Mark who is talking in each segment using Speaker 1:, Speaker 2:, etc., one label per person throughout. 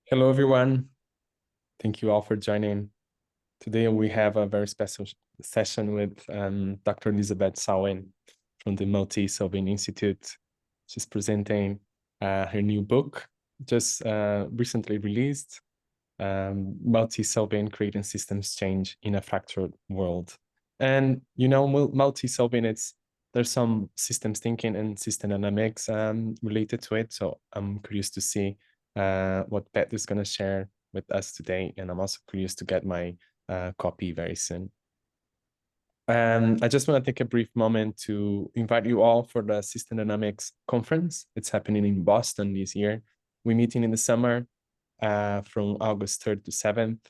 Speaker 1: Hello, everyone. Thank you all for joining. Today, we have a very special session with Dr. Elizabeth Sawin from the Multisolving Institute. She's presenting her new book, just recently released, Multisolving, Creating Systems Change in a Fractured World. And, multi-solving, there's some systems thinking and system dynamics related to it. So I'm curious to see what Beth is going to share with us today. And I'm also curious to get my copy very soon. I just want to take a brief moment to invite you all for the System Dynamics Conference. It's happening in Boston this year. We're meeting in the summer from August 3rd to 7th.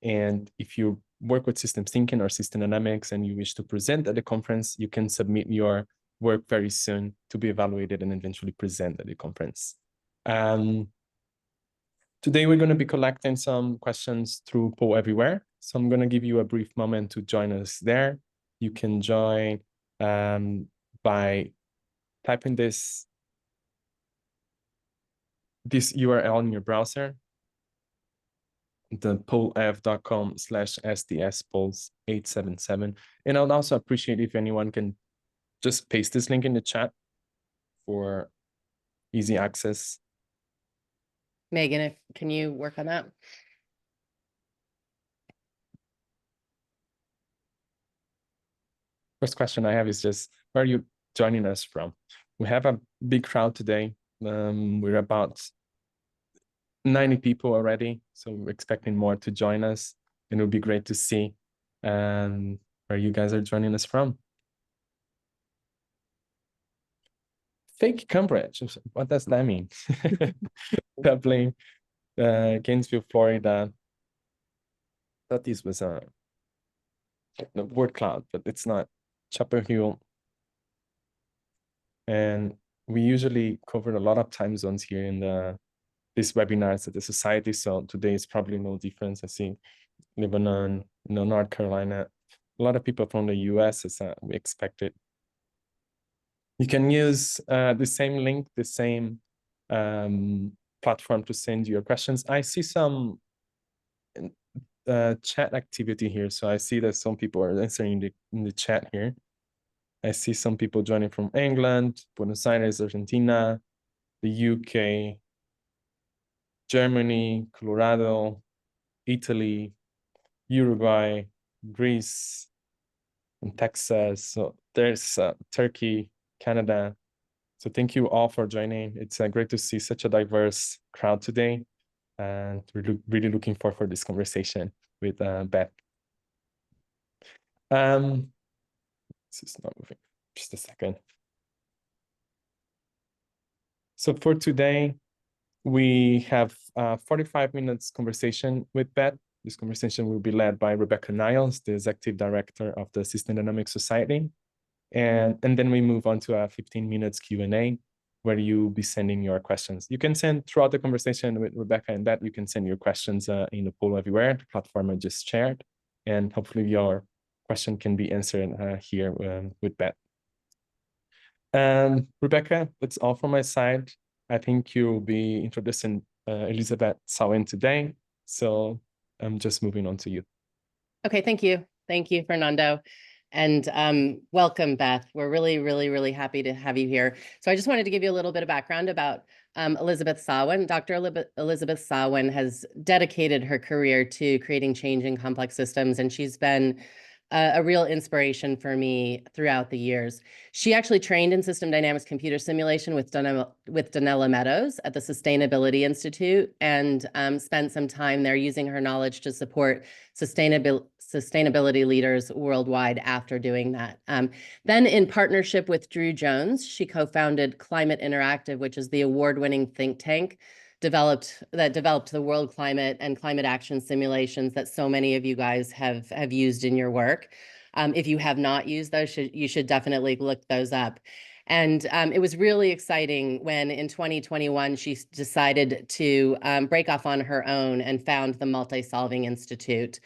Speaker 1: And if you work with systems thinking or system dynamics and you wish to present at the conference, you can submit your work very soon to be evaluated and eventually present at the conference. Today, we're going to be collecting some questions through Poll Everywhere. So I'm going to give you a brief moment to join us there. You can join by typing this URL in your browser, the pollev.com/sds-polls877. And I would also appreciate if anyone can just paste this link in the chat for easy access.
Speaker 2: Megan, can you work on that?
Speaker 1: First question I have is just, where are you joining us from? We have a big crowd today. We're about 90 people already, so we're expecting more to join us. And it would be great to see where you guys are joining us from. Fake Cambridge, what does that mean? Dublin, Gainesville, Florida. Thought this was a word cloud, but it's not. Chapel Hill. And we usually cover a lot of time zones here in these webinars at the society. So today is probably no difference. I see Lebanon, North Carolina, a lot of people from the US as we expected. You can use the same link, the same platform to send your questions. I see some chat activity here. So I see that some people are answering in the chat here. I see some people joining from England, Buenos Aires, Argentina, the UK, Germany, Colorado, Italy, Uruguay, Greece, and Texas. So there's Turkey, Canada. So thank you all for joining. It's great to see such a diverse crowd today. And we're really looking forward for this conversation with Beth. This is not moving. Just a second. So for today, we have 45 minutes conversation with Beth. This conversation will be led by Rebecca Niles, the Executive Director of the System Dynamics Society. And then we move on to a 15 minutes Q&A where you'll be sending your questions. You can send throughout the conversation with Rebecca and Beth, you can send your questions in the Poll Everywhere, the platform I just shared. And hopefully your question can be answered here with Beth. Rebecca, that's all from my side. I think you'll be introducing Elizabeth Sawin today. So I'm just moving on to you.
Speaker 2: Okay, thank you. Thank you, Fernando. And welcome, Beth. We're really, really, really happy to have you here. So I just wanted to give you a little bit of background about Elizabeth Sawin. Dr. Elizabeth Sawin has dedicated her career to creating change in complex systems, and she's been a real inspiration for me throughout the years. She actually trained in system dynamics computer simulation with Donella Meadows at the Sustainability Institute and spent some time there using her knowledge to support sustainability leaders worldwide after doing that. Then in partnership with Drew Jones, she co-founded Climate Interactive, which is the award-winning think tank developed the world climate and climate action simulations that so many of you guys have used in your work. If you have not used those, you should definitely look those up. And it was really exciting when in 2021, she decided to break off on her own and found the Multisolving Institute.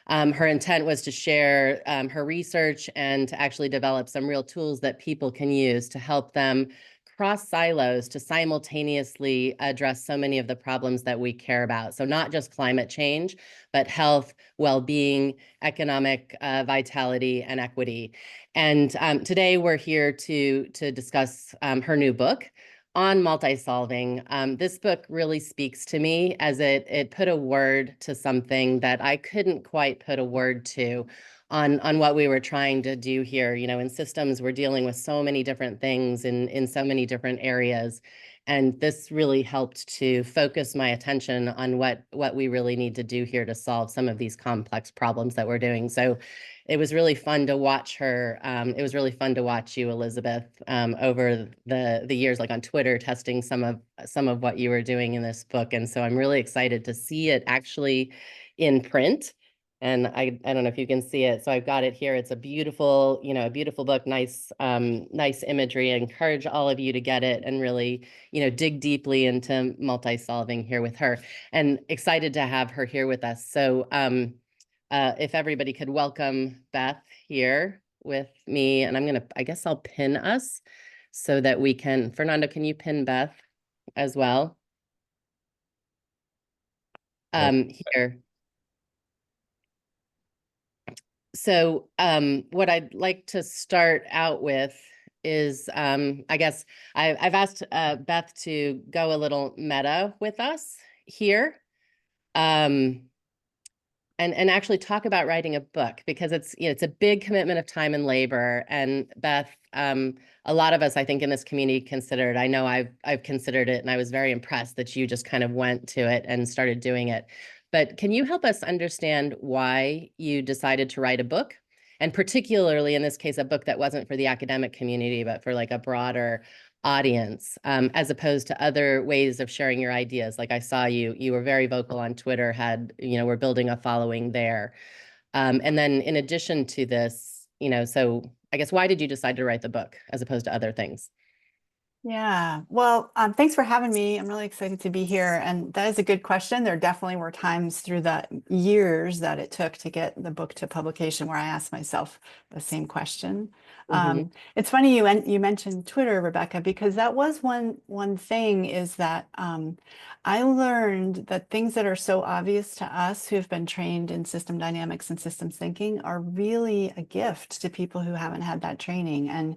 Speaker 2: Her intent was to share her research and to actually develop some real tools that people can use to help them cross silos to simultaneously address so many of the problems that we care about. So not just climate change, but health, well-being, economic vitality, and equity. And today we're here to discuss her new book on multisolving. This book really speaks to me as it put a word to something that I couldn't quite put a word to on what we were trying to do here. You know, in systems, we're dealing with so many different things in so many different areas. And this really helped to focus my attention on what we really need to do here to solve some of these complex problems that we're doing. So it was really fun to watch her. It was really fun to watch you, Elizabeth, over the years, like on Twitter, testing some of what you were doing in this book. And so I'm really excited to see it actually in print. And I don't know if you can see it. So I've got it here. It's a beautiful, a beautiful book, nice, nice imagery. I encourage all of you to get it and really, dig deeply into multi-solving here with her. And excited to have her here with us. So if everybody could welcome Beth here with me, and I guess I'll pin us so that we can, Fernando, can you pin Beth as well? Here. So what I'd like to start out with is, I guess I've asked Beth to go a little meta with us here. And actually talk about writing a book, because it's a big commitment of time and labor. And Beth, a lot of us, I think, in this community consider it. I know I've considered it, and I was very impressed that you just kind of went to it and started doing it. But can you help us understand why you decided to write a book? And particularly in this case, a book that wasn't for the academic community, but for like a broader audience, as opposed to other ways of sharing your ideas. Like I saw you were very vocal on Twitter, we're building a following there. And then in addition to this, so I guess, why did you decide to write the book as opposed to other things?
Speaker 3: Yeah, well, thanks for having me. I'm really excited to be here. And that is a good question. There definitely were times through the years that it took to get the book to publication where I asked myself the same question.
Speaker 2: Mm-hmm.
Speaker 3: It's funny you mentioned Twitter, Rebecca, because that was one thing, is that I learned that things that are so obvious to us who have been trained in system dynamics and systems thinking are really a gift to people who haven't had that training. And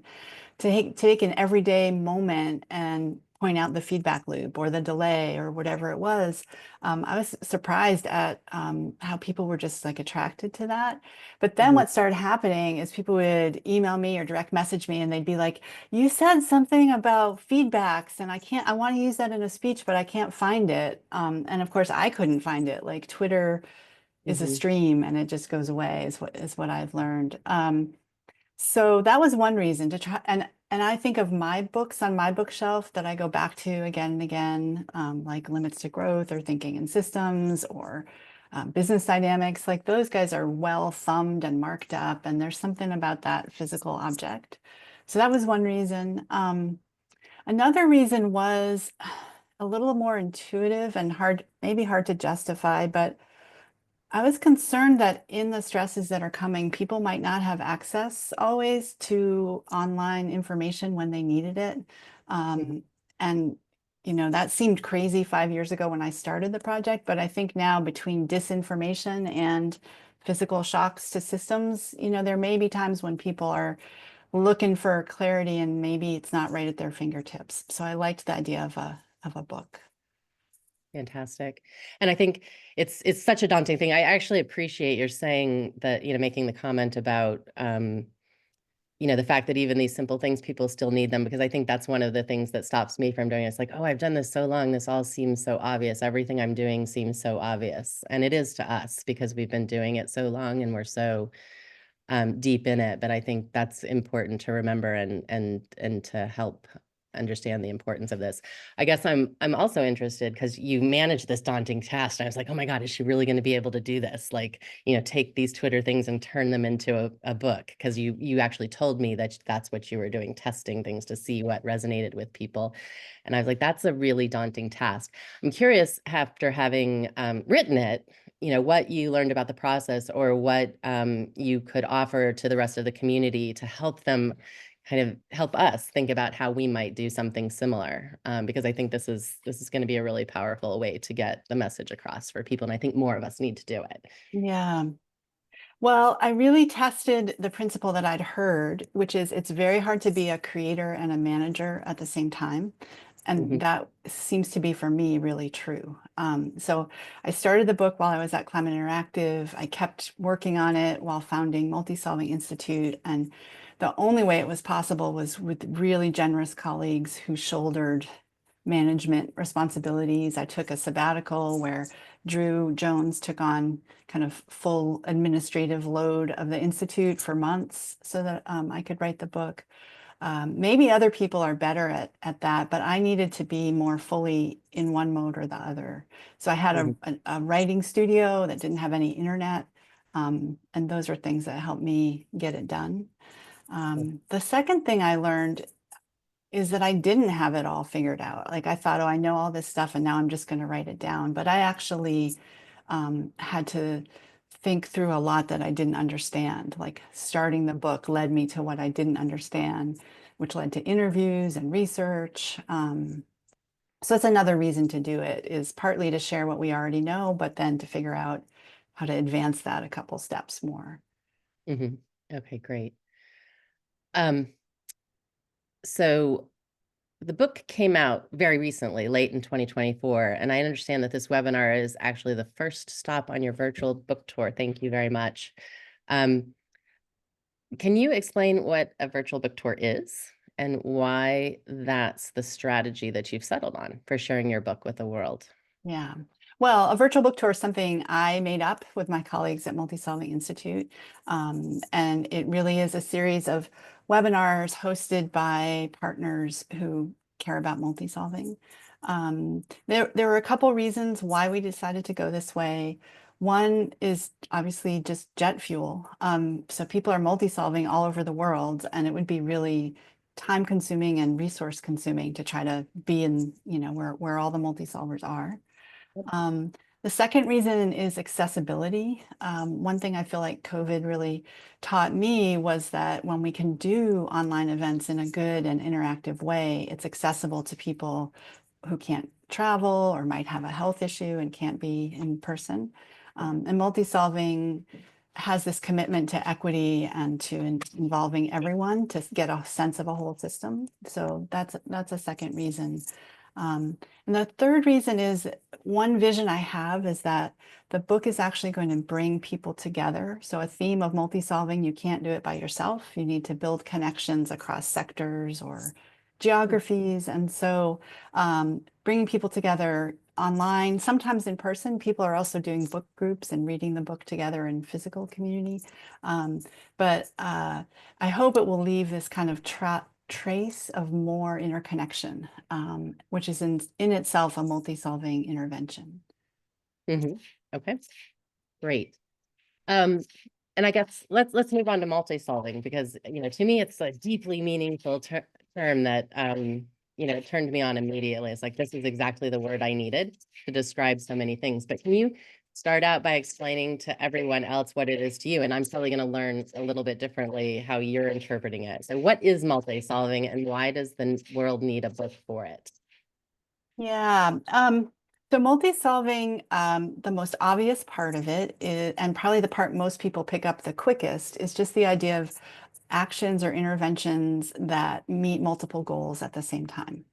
Speaker 3: to take an everyday moment and point out the feedback loop or the delay or whatever it was, I was surprised at how people were just like attracted to that. But then
Speaker 2: Mm-hmm.
Speaker 3: what started happening is people would email me or direct message me, and they'd be like, "You said something about feedbacks, and I want to use that in a speech, but I can't find it." And of course, I couldn't find it. Like Twitter is a
Speaker 2: Mm-hmm.
Speaker 3: stream, and it just goes away. Is what I've learned. So that was one reason to try, and I think of my books on my bookshelf that I go back to again and again, like Limits to Growth or Thinking in Systems or Business Dynamics. Like those guys are well thumbed and marked up, and there's something about that physical object. So that was one reason. Another reason was a little more intuitive and maybe hard to justify, but I was concerned that in the stresses that are coming, people might not have access always to online information when they needed it. Um, and, that seemed crazy 5 years ago when I started the project, but I think now between disinformation and physical shocks to systems, there may be times when people are looking for clarity and maybe it's not right at their fingertips. So I liked the idea of a book.
Speaker 2: Fantastic. And I think it's such a daunting thing. I actually appreciate your saying that, making the comment about, the fact that even these simple things, people still need them, because I think that's one of the things that stops me from doing it. It's like, oh, I've done this so long. This all seems so obvious. Everything I'm doing seems so obvious. And it is to us because we've been doing it so long and we're so deep in it. But I think that's important to remember and to help understand the importance of this. I guess I'm also interested because you managed this daunting task. And I was like, oh my God, is she really going to be able to do this? Like, take these Twitter things and turn them into a book. Because you actually told me that that's what you were doing, testing things to see what resonated with people. And I was like, that's a really daunting task. I'm curious, after having written it, what you learned about the process, or what you could offer to the rest of the community to help them kind of help us think about how we might do something similar, because I think this is going to be a really powerful way to get the message across for people, and I think more of us need to do it.
Speaker 3: Yeah. Well, I really tested the principle that I'd heard, which is it's very hard to be a creator and a manager at the same time. And that seems to be, for me, really true. So I started the book while I was at Climate Interactive. I kept working on it while founding Multisolving Institute. And the only way it was possible was with really generous colleagues who shouldered management responsibilities. I took a sabbatical where Drew Jones took on kind of full administrative load of the Institute for months so that I could write the book. Maybe other people are better at that, but I needed to be more fully in one mode or the other. So I had a writing studio that didn't have any internet. And those are things that helped me get it done. The second thing I learned is that I didn't have it all figured out. Like I thought, oh, I know all this stuff and now I'm just going to write it down. But I actually had to think through a lot that I didn't understand. Like starting the book led me to what I didn't understand, which led to interviews and research. So that's another reason to do it, is partly to share what we already know, but then to figure out how to advance that a couple steps more.
Speaker 2: Okay, great. So the book came out very recently, late in 2024, and I understand that this webinar is actually the first stop on your virtual book tour. Thank you very much. Can you explain what a virtual book tour is and why that's the strategy that you've settled on for sharing your book with the world?
Speaker 3: Yeah. Well, a virtual book tour is something I made up with my colleagues at Multisolving Institute. And it really is a series of webinars hosted by partners who care about multisolving. There were a couple reasons why we decided to go this way. One is obviously just jet fuel. So people are multisolving all over the world, and it would be really time consuming and resource consuming to try to be in, where all the multisolvers are. The second reason is accessibility. One thing I feel like COVID really taught me was that when we can do online events in a good and interactive way, it's accessible to people who can't travel or might have a health issue and can't be in person. And Multisolving has this commitment to equity and to involving everyone to get a sense of a whole system. So that's a second reason. And the third reason is, one vision I have is that the book is actually going to bring people together. So a theme of multi-solving, you can't do it by yourself. You need to build connections across sectors or geographies. And so bringing people together online, sometimes in person. People are also doing book groups and reading the book together in physical community. But I hope it will leave this kind of trace of more interconnection, which is in itself a multi-solving intervention.
Speaker 2: Okay, great. And I guess let's move on to multi-solving, because to me it's a deeply meaningful term that turned me on immediately. It's like, this is exactly the word I needed to describe so many things. But can you start out by explaining to everyone else what it is to you? And I'm probably going to learn a little bit differently how you're interpreting it. So what is multi-solving, and why does the world need a book for it?
Speaker 3: Yeah. So multi-solving, the most obvious part of it is, and probably the part most people pick up the quickest, is just the idea of actions or interventions that meet multiple goals at the same time.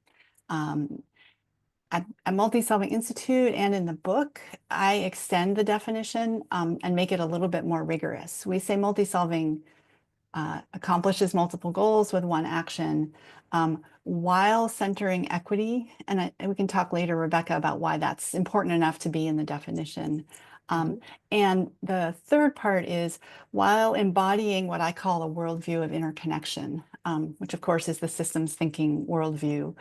Speaker 3: At Multisolving Institute and in the book, I extend the definition and make it a little bit more rigorous. We say multi-solving accomplishes multiple goals with one action while centering equity. And we can talk later, Rebecca, about why that's important enough to be in the definition. And the third part is while embodying what I call a worldview of interconnection, which of course is the systems thinking worldview,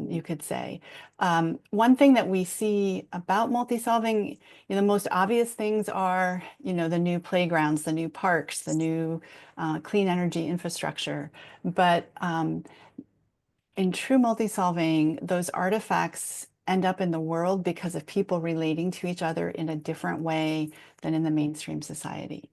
Speaker 3: you could say. One thing that we see about multi-solving, the most obvious things are, the new playgrounds, the new parks, the new clean energy infrastructure. But in true multi-solving, those artifacts end up in the world because of people relating to each other in a different way than in the mainstream society,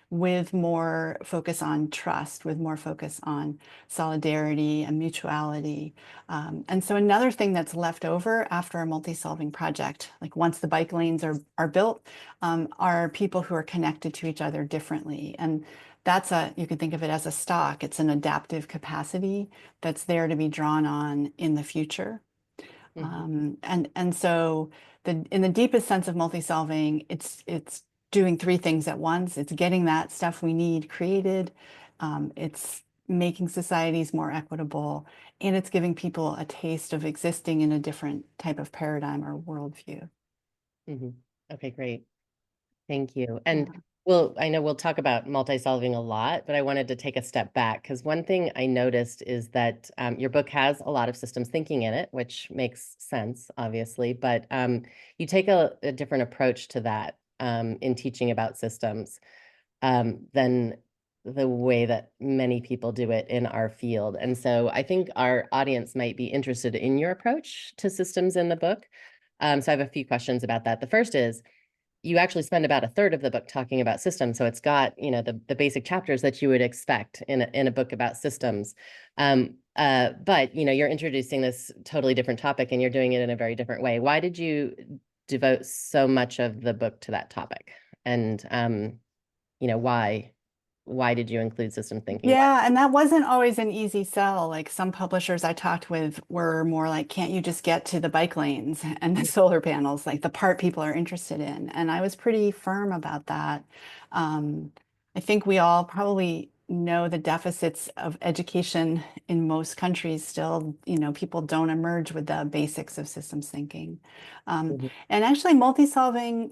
Speaker 3: with more focus on trust, with more focus on solidarity and mutuality. And so another thing that's left over after a multi-solving project, like once the bike lanes are built, are people who are connected to each other differently. And that's you can think of it as a stock. It's an adaptive capacity that's there to be drawn on in the future. And so in the deepest sense of multi-solving, it's doing three things at once. It's getting that stuff we need created. It's making societies more equitable, and it's giving people a taste of existing in a different type of paradigm or worldview.
Speaker 2: Okay, great. Thank you.
Speaker 3: Yeah.
Speaker 2: And I know we'll talk about multi-solving a lot, but I wanted to take a step back because one thing I noticed is that your book has a lot of systems thinking in it, which makes sense, obviously, but you take a different approach to that in teaching about systems than the way that many people do it in our field. And so I think our audience might be interested in your approach to systems in the book. So I have a few questions about that. The first is, you actually spend about a third of the book talking about systems. So it's got, the basic chapters that you would expect in a book about systems. But, you're introducing this totally different topic and you're doing it in a very different way. Why did you devote so much of the book to that topic? And, why did you include system thinking?
Speaker 3: Yeah, and that wasn't always an easy sell. Like some publishers I talked with were more like, can't you just get to the bike lanes and the solar panels, like the part people are interested in? And I was pretty firm about that. I think we all probably know the deficits of education in most countries still. People don't emerge with the basics of systems thinking. And actually multi-solving,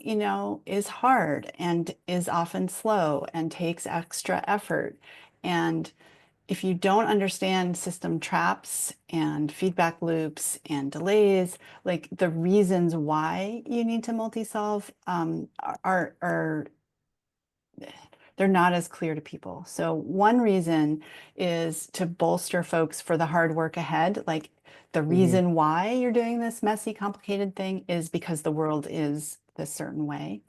Speaker 3: is hard and is often slow and takes extra effort. And if you don't understand system traps and feedback loops and delays, like the reasons why you need to multi-solve are they're not as clear to people. So one reason is to bolster folks for the hard work ahead. Like the reason why you're doing this messy, complicated thing is because the world is this certain way.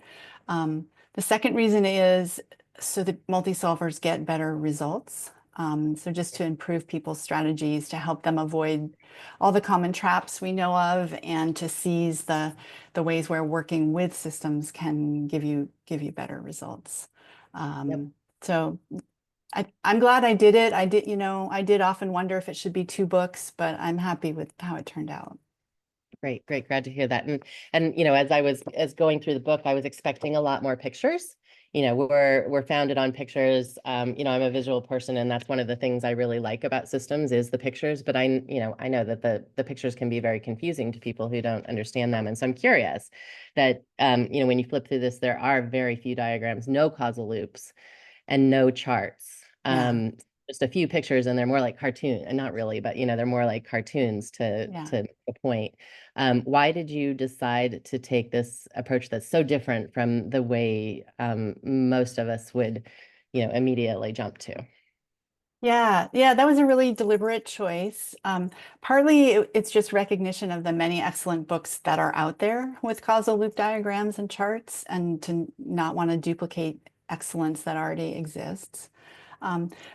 Speaker 3: The second reason is so that multi-solvers get better results. So just to improve people's strategies, to help them avoid all the common traps we know of, and to seize the ways where working with systems can give you better results. So I'm glad I did it. I did often wonder if it should be 2 books, but I'm happy with how it turned out.
Speaker 2: Great. Glad to hear that. And as I was going through the book, I was expecting a lot more pictures. We're founded on pictures. I'm a visual person, and that's one of the things I really like about systems is the pictures. But I know that the pictures can be very confusing to people who don't understand them. And so I'm curious that when you flip through this, there are very few diagrams, no causal loops, and no charts. Just a few pictures, and they're more like cartoon, and not really, but they're more like cartoons to a point. Why did you decide to take this approach that's so different from the way most of us would, immediately jump to?
Speaker 3: Yeah, that was a really deliberate choice. Partly it's just recognition of the many excellent books that are out there with causal loop diagrams and charts, and to not want to duplicate excellence that already exists.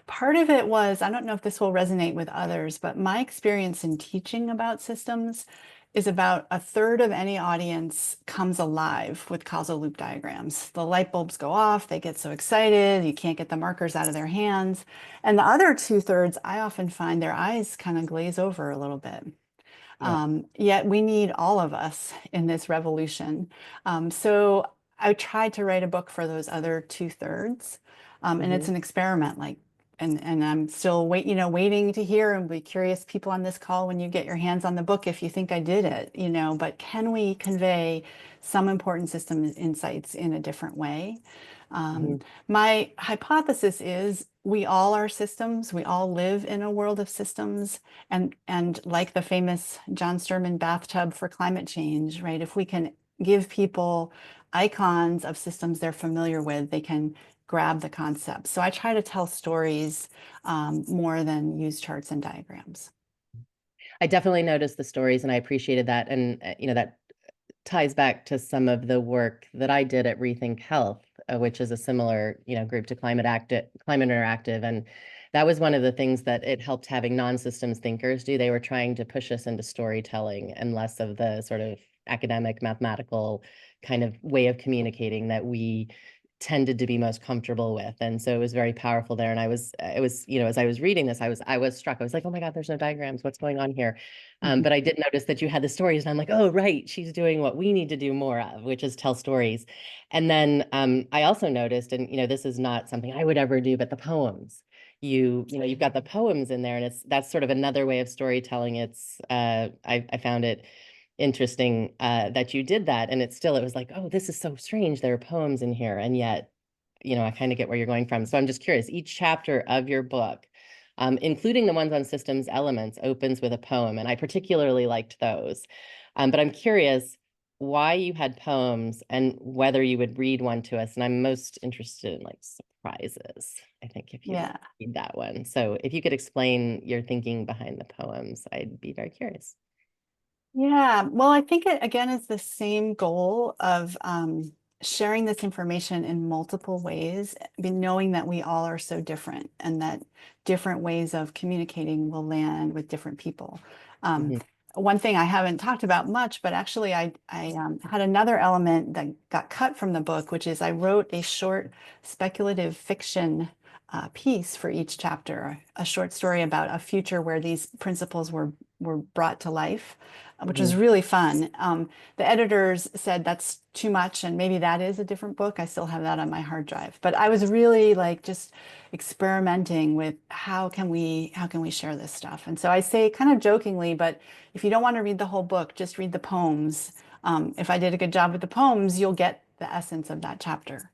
Speaker 3: Part of it was, I don't know if this will resonate with others, but my experience in teaching about systems is about a third of any audience comes alive with causal loop diagrams. The light bulbs go off, they get so excited, you can't get the markers out of their hands. And the other 2/3, I often find their eyes kind of glaze over a little bit. Yet we need all of us in this revolution. So I tried to write a book for those other 2/3. And it's an experiment, and I'm still waiting to hear, and be curious, people on this call, when you get your hands on the book, if you think I did it, but can we convey some important system insights in a different way? My hypothesis is we all are systems. We all live in a world of systems, and like the famous John Sturman bathtub for climate change, right? If we can give people icons of systems they're familiar with, they can grab the concept. So I try to tell stories more than use charts and diagrams.
Speaker 2: I definitely noticed the stories and I appreciated that. And, that ties back to some of the work that I did at Rethink Health, which is a similar, group to Climate Interactive. And that was one of the things that it helped having non-systems thinkers do. They were trying to push us into storytelling and less of the sort of academic, mathematical kind of way of communicating that we tended to be most comfortable with. And so it was very powerful there. And as I was reading this, I was struck. I was like, oh my God, there's no diagrams. What's going on here? But I did notice that you had the stories, and I'm like, oh, right, she's doing what we need to do more of, which is tell stories. And then I also noticed, and this is not something I would ever do, but the poems. You've got the poems in there, and that's sort of another way of storytelling. I found it interesting that you did that, and it was like, oh, this is so strange. There are poems in here, and yet, I kind of get where you're going from. So I'm just curious. Each chapter of your book, including the ones on systems elements, opens with a poem, and I particularly liked those. But I'm curious why you had poems and whether you would read one to us. And I'm most interested in like surprises, I think, if you read that one. So if you could explain your thinking behind the poems, I'd be very curious.
Speaker 3: Yeah, well, I think it again is the same goal of sharing this information in multiple ways, knowing that we all are so different and that different ways of communicating will land with different people. One thing I haven't talked about much, but actually I had another element that got cut from the book, which is I wrote a short speculative fiction piece for each chapter, a short story about a future where these principles were brought to life, which was really fun. The editors said that's too much, and maybe that is a different book. I still have that on my hard drive, but I was really like just experimenting with how can we share this stuff. And so I say kind of jokingly, but if you don't want to read the whole book, just read the poems. If I did a good job with the poems, you'll get the essence of that chapter.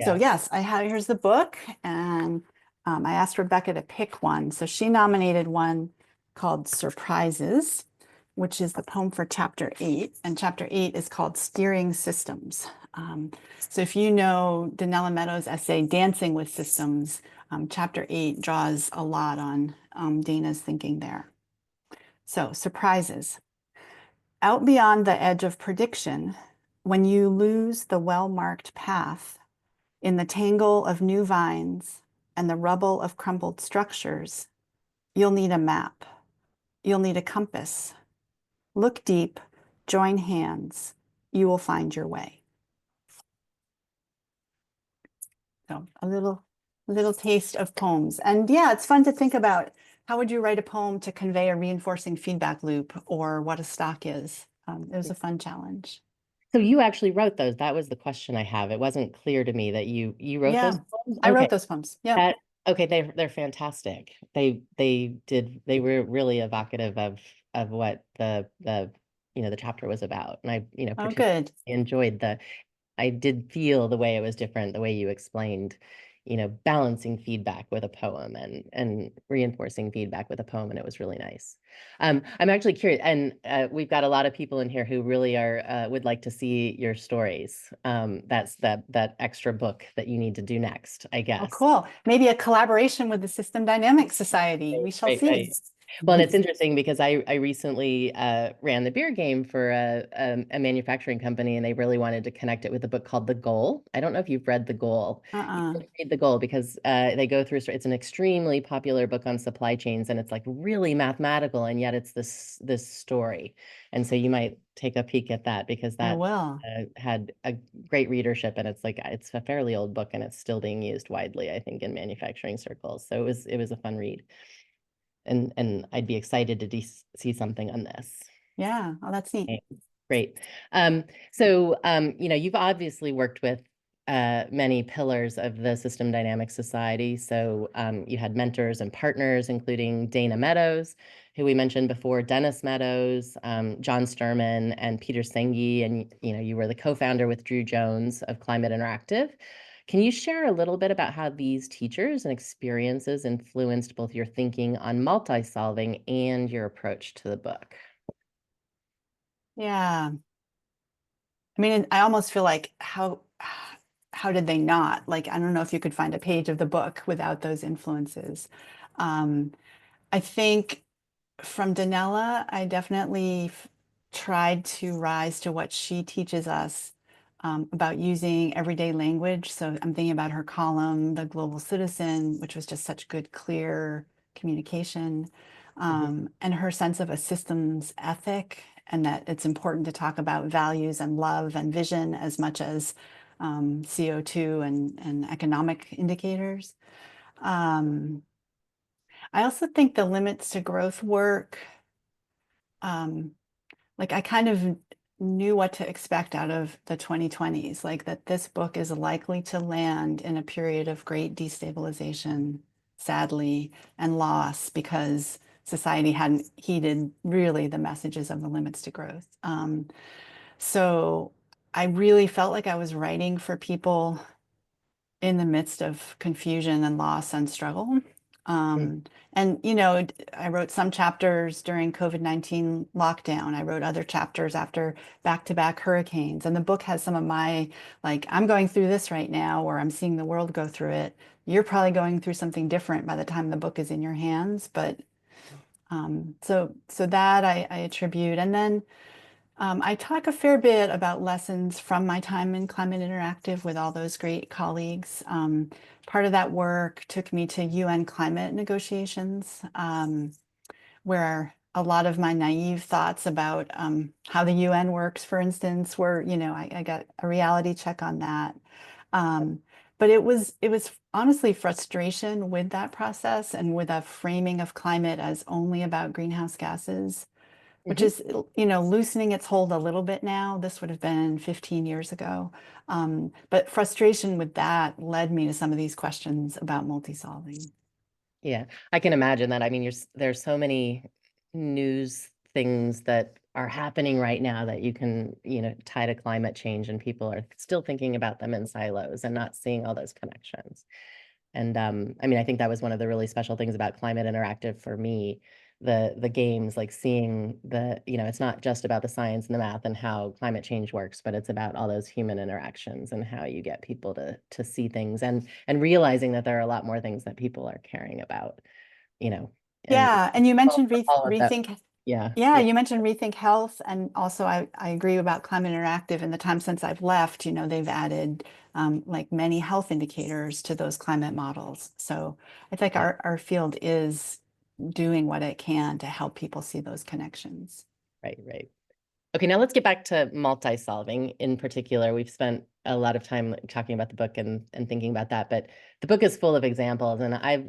Speaker 3: So yes, here's the book, and I asked Rebecca to pick one. So she nominated one called Surprises, which is the poem for chapter 8. And chapter 8 is called Steering Systems. So if you know Donella Meadows' essay, Dancing with Systems, chapter 8 draws a lot on Dana's thinking there. So surprises. Out beyond the edge of prediction, when you lose the well-marked path, in the tangle of new vines and the rubble of crumbled structures, you'll need a map. You'll need a compass. Look deep, join hands. You will find your way. So a little taste of poems. And yeah, it's fun to think about how would you write a poem to convey a reinforcing feedback loop or what a stock is. It was a fun challenge.
Speaker 2: So you actually wrote those. That was the question I have. It wasn't clear to me that you wrote those poems.
Speaker 3: I wrote those poems. Yeah.
Speaker 2: Okay, they're fantastic. They were really evocative of what the chapter was about. And I, particularly enjoyed I did feel the way it was different, the way you explained, balancing feedback with a poem and reinforcing feedback with a poem, and it was really nice. I'm actually curious, and we've got a lot of people in here who really are would like to see your stories. That's that extra book that you need to do next, I guess.
Speaker 3: Oh, cool. Maybe a collaboration with the System Dynamics Society. We shall see.
Speaker 2: Right. Well, and it's interesting because I recently ran the beer game for a manufacturing company, and they really wanted to connect it with a book called The Goal. I don't know if you've read The Goal. You should read The Goal because they go through, it's an extremely popular book on supply chains, and it's like really mathematical, and yet it's this story. And so you might take a peek at that because that had a great readership, and it's a fairly old book, and it's still being used widely, I think, in manufacturing circles. So it was a fun read. And I'd be excited to see something on this.
Speaker 3: Yeah, oh, that's neat.
Speaker 2: Okay. Great. So you've obviously worked with many pillars of the System Dynamics Society. So you had mentors and partners, including Dana Meadows, who we mentioned before, Dennis Meadows, John Sturman, and Peter Senge, and you were the co-founder with Drew Jones of Climate Interactive. Can you share a little bit about how these teachers and experiences influenced both your thinking on multi-solving and your approach to the book?
Speaker 3: Yeah. I mean, I almost feel like how did they not? Like, I don't know if you could find a page of the book without those influences. I think from Danella, I definitely tried to rise to what she teaches us about using everyday language. So I'm thinking about her column, The Global Citizen, which was just such good, clear communication, and her sense of a systems ethic, and that it's important to talk about values and love and vision as much as CO2 and economic indicators. I also think the limits to growth work, like I kind of knew what to expect out of the 2020s, like that this book is likely to land in a period of great destabilization, sadly, and loss because society hadn't heeded really the messages of the limits to growth. So I really felt like I was writing for people in the midst of confusion and loss and struggle.
Speaker 2: Mm.
Speaker 3: And, you know, I wrote some chapters during COVID-19 lockdown. I wrote other chapters after back-to-back hurricanes. And the book has some of my, like, I'm going through this right now, or I'm seeing the world go through it. You're probably going through something different by the time the book is in your hands. But so that I attribute. And then I talk a fair bit about lessons from my time in Climate Interactive with all those great colleagues. Part of that work took me to UN climate negotiations, where a lot of my naive thoughts about how the UN works, for instance, were, you know, I got a reality check on that. But it was honestly frustration with that process and with a framing of climate as only about greenhouse gases, which
Speaker 2: Mhm.
Speaker 3: is, you know, loosening its hold a little bit now. This would have been 15 years ago. But frustration with that led me to some of these questions about multi-solving.
Speaker 2: Yeah, I can imagine that. I mean, there's so many news things that are happening right now that you can, tie to climate change, and people are still thinking about them in silos and not seeing all those connections. And I mean, I think that was one of the really special things about Climate Interactive for me, the games, like seeing it's not just about the science and the math and how climate change works, but it's about all those human interactions and how you get people to see things and realizing that there are a lot more things that people are caring about, you know, and
Speaker 3: Yeah, and you mentioned
Speaker 2: all of that.
Speaker 3: rethink.
Speaker 2: Yeah,
Speaker 3: Yeah,
Speaker 2: yeah,
Speaker 3: you mentioned Rethink Health, and also I agree about Climate Interactive. In the time since I've left, you know, they've added like many health indicators to those climate models. So I think
Speaker 2: yeah,
Speaker 3: our field is doing what it can to help people see those connections.
Speaker 2: right, right. Okay, now let's get back to multi-solving in particular. We've spent a lot of time talking about the book and thinking about that, but the book is full of examples, and I've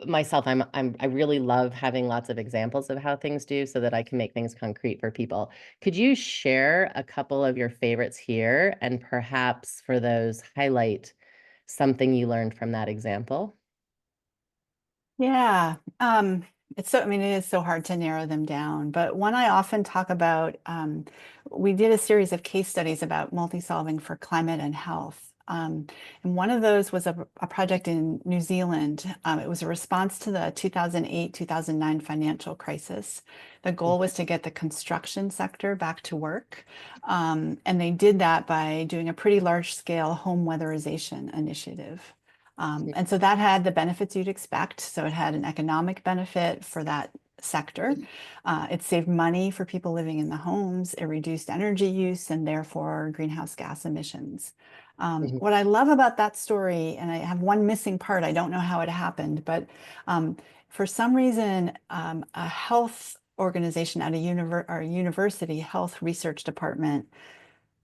Speaker 2: myself, I really love having lots of examples of how things do so that I can make things concrete for people. Could you share a couple of your favorites here, and perhaps for those highlight something you learned from that example?
Speaker 3: Yeah, it's so, I mean, it is so hard to narrow them down, but one I often talk about, we did a series of case studies about multi-solving for climate and health. And one of those was a project in New Zealand. It was a response to the 2008-2009 financial crisis. The goal was to get the construction sector back to work. And they did that by doing a pretty large scale home weatherization initiative. And so that had the benefits you'd expect. So it had an economic benefit for that sector. It saved money for people living in the homes. It reduced energy use and therefore greenhouse gas emissions.
Speaker 2: Mhm.
Speaker 3: What I love about that story, and I have one missing part, I don't know how it happened, but for some reason, a health organization at a university health research department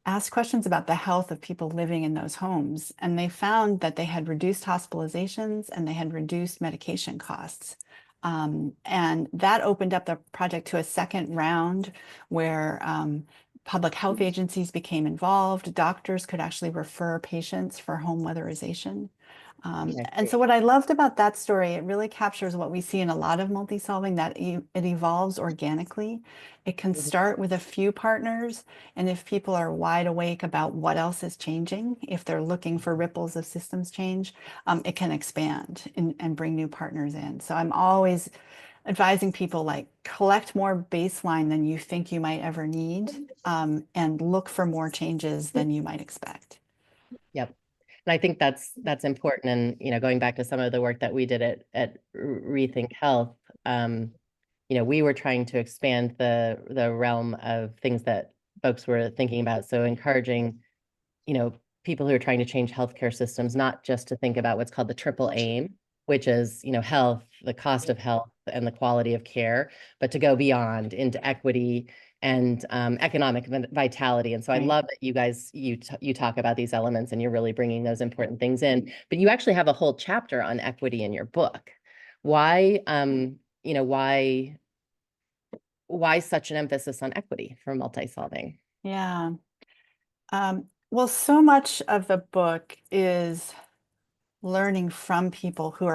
Speaker 3: asked questions about the health of people living in those homes. And they found that they had reduced hospitalizations and they had reduced medication costs. And that opened up the project to a second round where public health agencies became involved. Doctors could actually refer patients for home weatherization.
Speaker 2: Yeah,
Speaker 3: And so
Speaker 2: great.
Speaker 3: what I loved about that story, it really captures what we see in a lot of multi-solving, that it evolves organically. It can
Speaker 2: Mhm.
Speaker 3: start with a few partners, and if people are wide awake about what else is changing, if they're looking for ripples of systems change, it can expand and bring new partners in. So I'm always advising people, like, collect more baseline than you think you might ever need, and look for more changes than you might expect.
Speaker 2: Yep. And I think that's important. And going back to some of the work that we did at Rethink Health, we were trying to expand the realm of things that folks were thinking about. So encouraging, people who are trying to change healthcare systems, not just to think about what's called the triple aim, which is, health, the cost of health, and the quality of care, but to go beyond into equity and economic vitality. And so I love that you guys, you talk about these elements and you're really bringing those important things in. But you actually have a whole chapter on equity in your book. Why, why such an emphasis on equity for multi-solving?
Speaker 3: Yeah. Well, so much of the book is learning from people who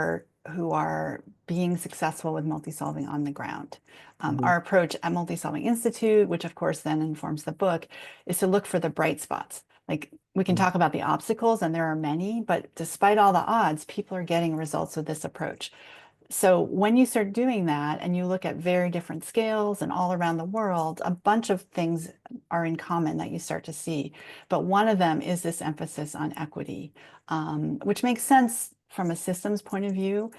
Speaker 3: are being successful with multi-solving on the ground. Our approach at Multisolving Institute, which of course then informs the book, is to look for the bright spots. Like, we can talk about the obstacles, and there are many, but despite all the odds, people are getting results with this approach. So when you start doing that and you look at very different scales and all around the world, a bunch of things are in common that you start to see. But one of them is this emphasis on equity, which makes sense from a systems point of view.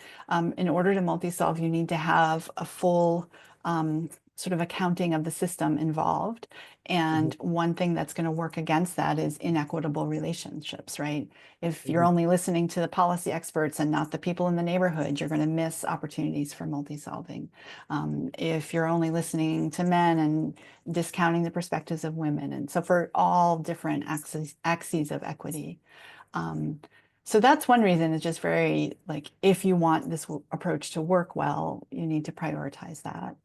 Speaker 3: In order to multi-solve, you need to have a full sort of accounting of the system involved. And one thing that's going to work against that is inequitable relationships, right? If you're only listening to the policy experts and not the people in the neighborhood, you're going to miss opportunities for multi-solving. If you're only listening to men and discounting the perspectives of women, and so for all different axes of equity. So that's one reason. It's just very, like, if you want this approach to work well, you need to prioritize that.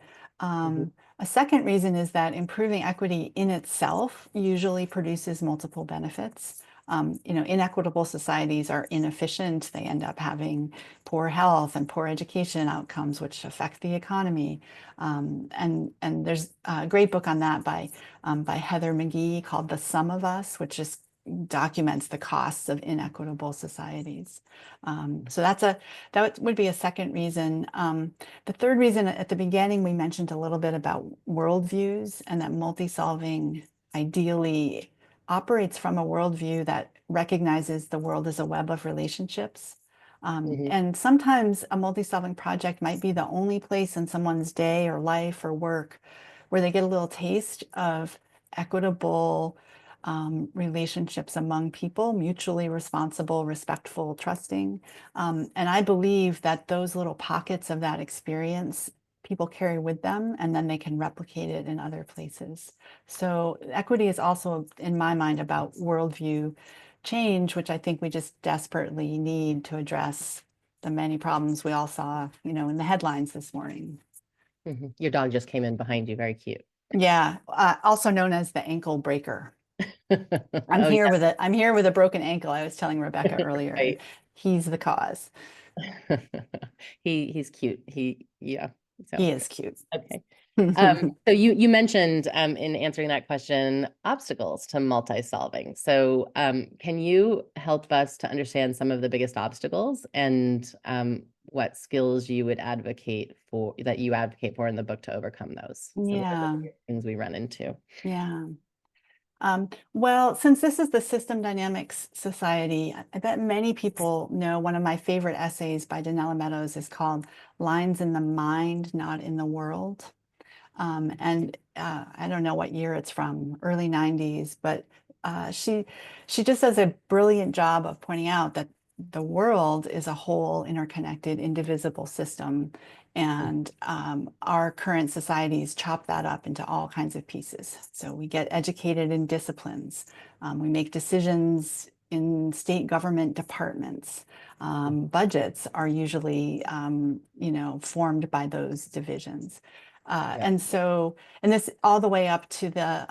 Speaker 3: A second reason is that improving equity in itself usually produces multiple benefits. Inequitable societies are inefficient. They end up having poor health and poor education outcomes, which affect the economy. And there's a great book on that by Heather McGee called The Sum of Us, which just documents the costs of inequitable societies. So that would be a second reason. The third reason, at the beginning, we mentioned a little bit about worldviews, and that multi-solving ideally operates from a worldview that recognizes the world as a web of relationships. And sometimes a multi-solving project might be the only place in someone's day or life or work where they get a little taste of equitable relationships among people, mutually responsible, respectful, trusting. And I believe that those little pockets of that experience people carry with them, and then they can replicate it in other places. So equity is also, in my mind, about worldview change, which I think we just desperately need to address the many problems we all saw, in the headlines this morning.
Speaker 2: Your dog just came in behind you. Very cute.
Speaker 3: Yeah, also known as the ankle breaker. I'm
Speaker 2: Oh,
Speaker 3: here with a broken ankle. I was telling Rebecca earlier.
Speaker 2: right.
Speaker 3: He's the cause.
Speaker 2: He's cute. Yeah.
Speaker 3: He is cute.
Speaker 2: Okay. So you mentioned in answering that question, obstacles to multi-solving. So can you help us to understand some of the biggest obstacles and what skills you would advocate for in the book to overcome those? So
Speaker 3: Yeah.
Speaker 2: things we run into.
Speaker 3: Yeah. Well, since this is the System Dynamics Society, I bet many people know one of my favorite essays by Donella Meadows is called Lines in the Mind, Not in the World. And I don't know what year it's from, early 90s, but she just does a brilliant job of pointing out that the world is a whole, interconnected, indivisible system. And our current societies chop that up into all kinds of pieces. So we get educated in disciplines. We make decisions in state government departments. Budgets are usually, formed by those divisions. And this all the way up to the,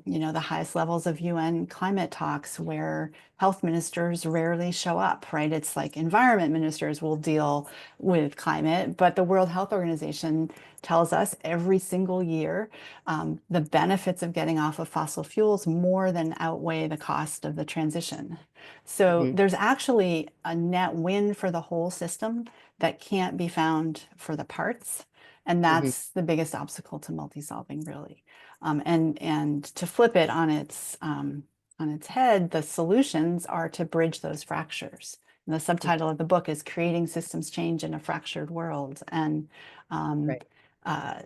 Speaker 3: the highest levels of UN climate talks, where health ministers rarely show up, right? It's like environment ministers will deal with climate, but the World Health Organization tells us every single year the benefits of getting off of fossil fuels more than outweigh the cost of the transition. So there's actually a net win for the whole system that can't be found for the parts. And that's the biggest obstacle to multi-solving, really. And to flip it on its head, the solutions are to bridge those fractures. And the subtitle of the book is Creating Systems Change in a Fractured World. And a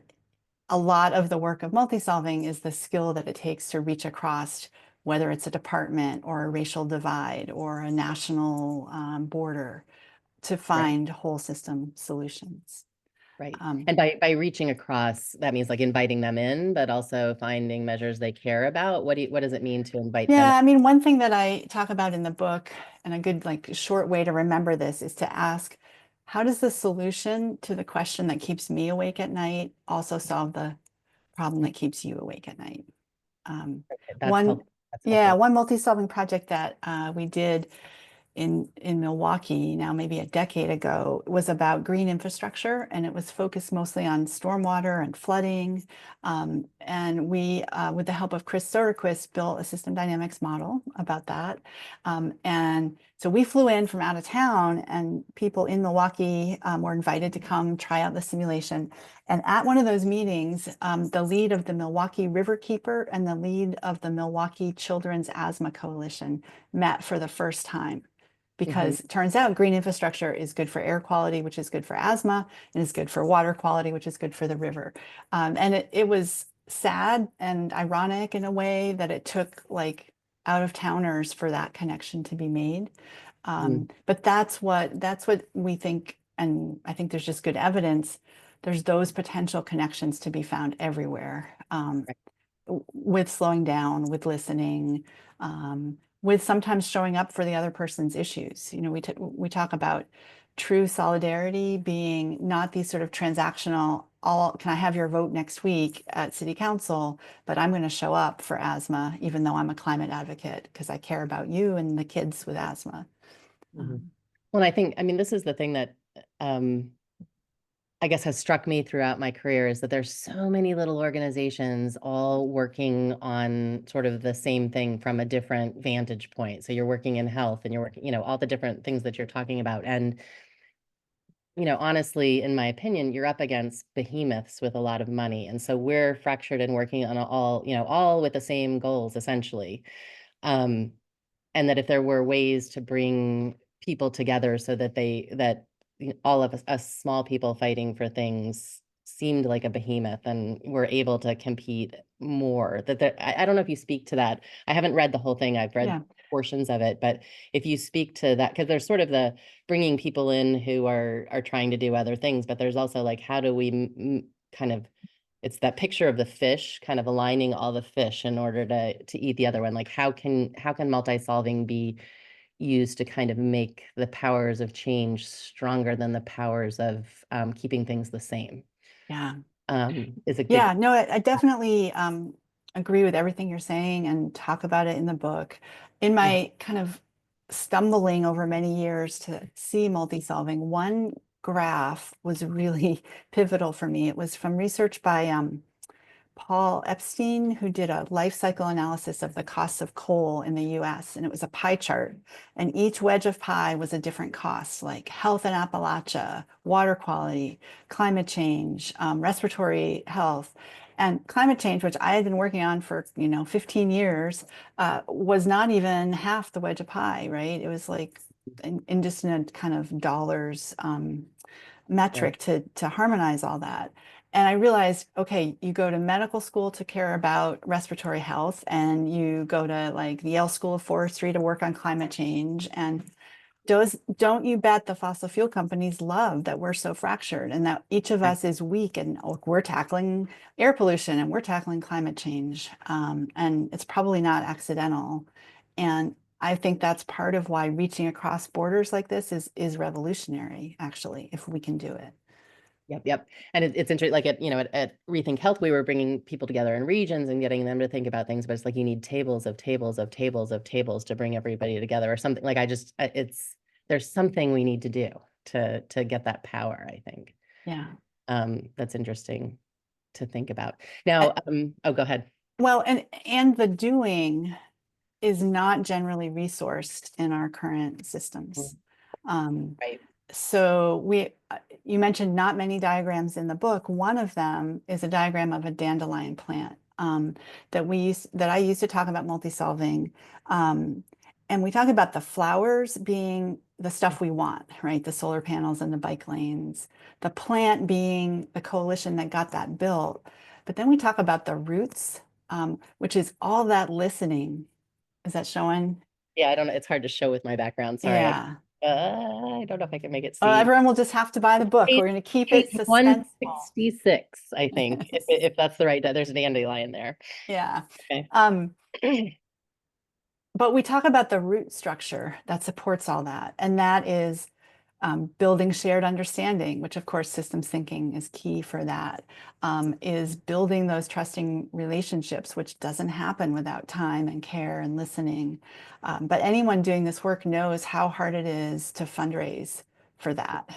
Speaker 3: lot of the work of multi-solving is the skill that it takes to reach across, whether it's a department or a racial divide or a national border, to
Speaker 2: Right.
Speaker 3: find whole system solutions.
Speaker 2: Right. And by reaching across, that means like inviting them in, but also finding measures they care about. What does it mean to invite them in?
Speaker 3: Yeah, I mean, one thing that I talk about in the book, and a good like short way to remember this, is to ask, how does the solution to the question that keeps me awake at night also solve the problem that keeps you awake at night?
Speaker 2: That's
Speaker 3: One,
Speaker 2: helpful. That's
Speaker 3: yeah,
Speaker 2: helpful.
Speaker 3: one multi-solving project that we did in Milwaukee now maybe a decade ago was about green infrastructure, and it was focused mostly on stormwater and flooding. And we, with the help of Chris Soderquist, built a system dynamics model about that. And so we flew in from out of town, and people in Milwaukee were invited to come try out the simulation. And at one of those meetings, the lead of the Milwaukee Riverkeeper and the lead of the Milwaukee Children's Asthma Coalition met for the first time, because it turns out green infrastructure is good for air quality, which is good for asthma, and is good for water quality, which is good for the river. And it was sad and ironic in a way that it took like out of towners for that connection to be made. But that's what we think, and I think there's just good evidence. There's those potential connections to be found everywhere. With slowing down, with listening, with sometimes showing up for the other person's issues. You know, we talk about true solidarity being not these sort of transactional, can I have your vote next week at city council, but I'm going to show up for asthma, even though I'm a climate advocate, because I care about you and the kids with asthma.
Speaker 2: Well, I think, I mean, this is the thing that I guess has struck me throughout my career, is that there's so many little organizations all working on sort of the same thing from a different vantage point. So you're working in health, and you're working, you know, all the different things that you're talking about. And, you know, honestly, in my opinion, you're up against behemoths with a lot of money. And so we're fractured and working on all, you know, all with the same goals, essentially. And that if there were ways to bring people together so that all of us small people fighting for things seemed like a behemoth, and we're able to compete more. I don't know if you speak to that. I haven't read the whole thing. I've read portions of it, but if you speak to that, because there's sort of the bringing people in who are trying to do other things, but there's also like, how do we kind of, it's that picture of the fish kind of aligning all the fish in order to eat the other one. Like how can multi-solving be used to kind of make the powers of change stronger than the powers of keeping things the same?
Speaker 3: Yeah.
Speaker 2: Is it good?
Speaker 3: Yeah, no, I definitely agree with everything you're saying and talk about it in the book. In my kind of stumbling over many years to see multi-solving, one graph was really pivotal for me. It was from research by Paul Epstein, who did a life cycle analysis of the costs of coal in the US. And it was a pie chart. And each wedge of pie was a different cost, like health in Appalachia, water quality, climate change, respiratory health. And climate change, which I had been working on for 15 years, was not even half the wedge of pie, right? It was like in just in a kind of dollars metric to harmonize all that. And I realized, okay, you go to medical school to care about respiratory health, and you go to like the Yale School of Forestry to work on climate change. And don't you bet the fossil fuel companies love that we're so fractured, and that each of us is weak, and we're tackling air pollution and we're tackling climate change. And it's probably not accidental. And I think that's part of why reaching across borders like this is revolutionary, actually, if we can do it.
Speaker 2: Yep. And it's interesting, like at Rethink Health, we were bringing people together in regions and getting them to think about things, but it's like you need tables of tables of tables of tables to bring everybody together, or something. Like there's something we need to do to get that power, I think.
Speaker 3: Yeah.
Speaker 2: That's interesting to think about. Now, oh, go ahead.
Speaker 3: Well, and the doing is not generally resourced in our current systems.
Speaker 2: Right.
Speaker 3: So you mentioned not many diagrams in the book. One of them is a diagram of a dandelion plant that I used to talk about multi-solving. And we talk about the flowers being the stuff we want, right? The solar panels and the bike lanes, the plant being the coalition that got that built. But then we talk about the roots, which is all that listening. Is that showing?
Speaker 2: Yeah, I don't know. It's hard to show with my background. Sorry.
Speaker 3: Yeah.
Speaker 2: I don't know if I can make it see.
Speaker 3: Everyone will just have to buy the book.
Speaker 2: Page,
Speaker 3: We're going to keep
Speaker 2: page
Speaker 3: it suspenseful.
Speaker 2: 166, I think, if that's the right, there's a dandelion there.
Speaker 3: Yeah.
Speaker 2: Okay.
Speaker 3: But we talk about the root structure that supports all that. And that is building shared understanding, which of course systems thinking is key for that, is building those trusting relationships, which doesn't happen without time and care and listening. But anyone doing this work knows how hard it is to fundraise for that.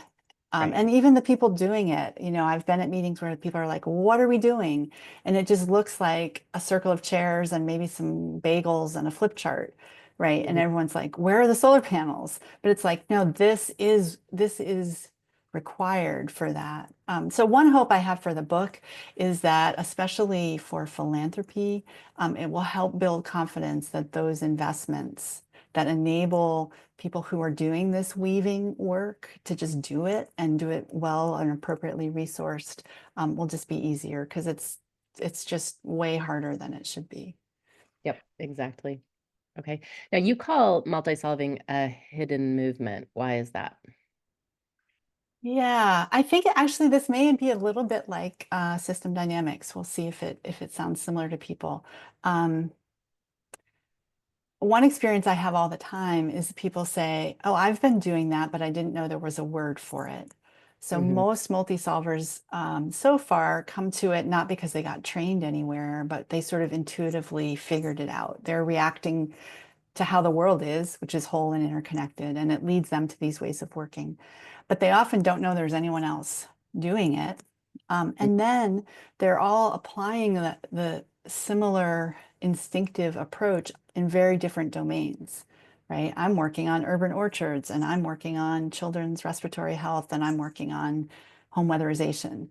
Speaker 2: Right.
Speaker 3: And even the people doing it, you know, I've been at meetings where people are like, what are we doing? And it just looks like a circle of chairs and maybe some bagels and a flip chart, right? And everyone's like, where are the solar panels? But it's like, no, this is required for that. So one hope I have for the book is that, especially for philanthropy, it will help build confidence that those investments that enable people who are doing this weaving work to just do it and do it well and appropriately resourced will just be easier, because it's just way harder than it should be.
Speaker 2: Yep, exactly. Okay. Now you call multi-solving a hidden movement. Why is that?
Speaker 3: Yeah, I think actually this may be a little bit like system dynamics. We'll see if it sounds similar to people. One experience I have all the time is people say, oh, I've been doing that, but I didn't know there was a word for it. So most multi-solvers so far come to it not because they got trained anywhere, but they sort of intuitively figured it out. They're reacting to how the world is, which is whole and interconnected, and it leads them to these ways of working. But they often don't know there's anyone else doing it. And then they're all applying the similar instinctive approach in very different domains, right? I'm working on urban orchards, and I'm working on children's respiratory health, and I'm working on home weatherization.